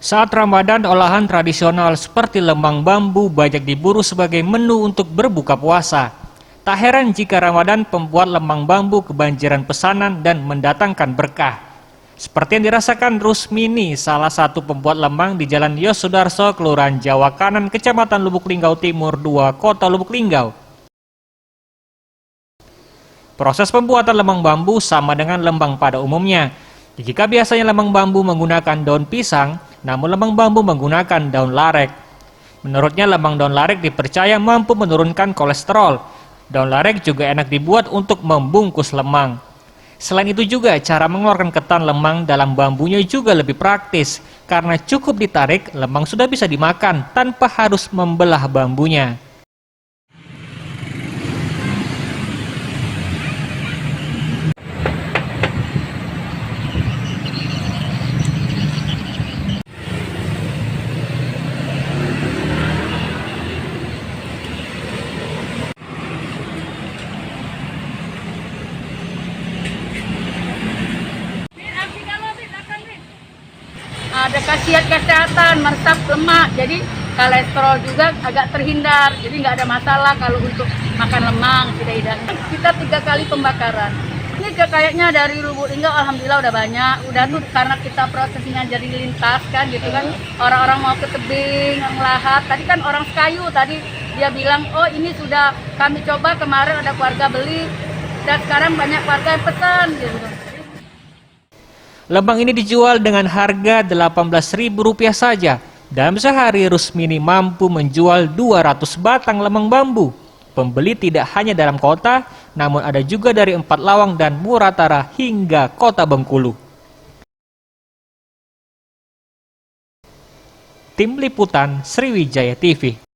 Saat Ramadan, olahan tradisional seperti lemang bambu banyak diburu sebagai menu untuk berbuka puasa. Tak heran jika Ramadan pembuat lemang bambu kebanjiran pesanan dan mendatangkan berkah. Seperti yang dirasakan Rusmini, salah satu pembuat lemang di Jalan Yosudarso, Kelurahan Jawa Kanan, Kecamatan Lubuk Linggau Timur 2, Kota Lubuk Linggau. Proses pembuatan lemang bambu sama dengan lembang pada umumnya. Jika biasanya lemang bambu menggunakan daun pisang, namun lemang bambu menggunakan daun larek. Menurutnya lemang daun larek dipercaya mampu menurunkan kolesterol. Daun larek juga enak dibuat untuk membungkus lemang. Selain itu juga cara mengeluarkan ketan lemang dalam bambunya juga lebih praktis, karena cukup ditarik lemang sudah bisa dimakan tanpa harus membelah bambunya. Ada khasiat kesehatan, meresap lemak, jadi kolesterol juga agak terhindar, jadi nggak ada masalah kalau untuk makan lemang, tidak hidang. Kita 3 kali pembakaran. Ini kayaknya dari Lubuk Linggau, alhamdulillah udah banyak, udah tuh karena kita prosesnya jadi lintas kan, gitu kan, orang-orang mau ke tebing, ngelahat. Tadi kan orang Sekayu tadi dia bilang, oh ini sudah kami coba kemarin ada keluarga beli, dan sekarang banyak keluarga yang pesan, gitu. Lemang ini dijual dengan harga Rp18.000 saja. Dalam sehari Rusmini mampu menjual 200 batang lemang bambu. Pembeli tidak hanya dalam kota, namun ada juga dari 4 Lawang dan Muratara hingga kota Bengkulu. Tim Liputan Sriwijaya TV.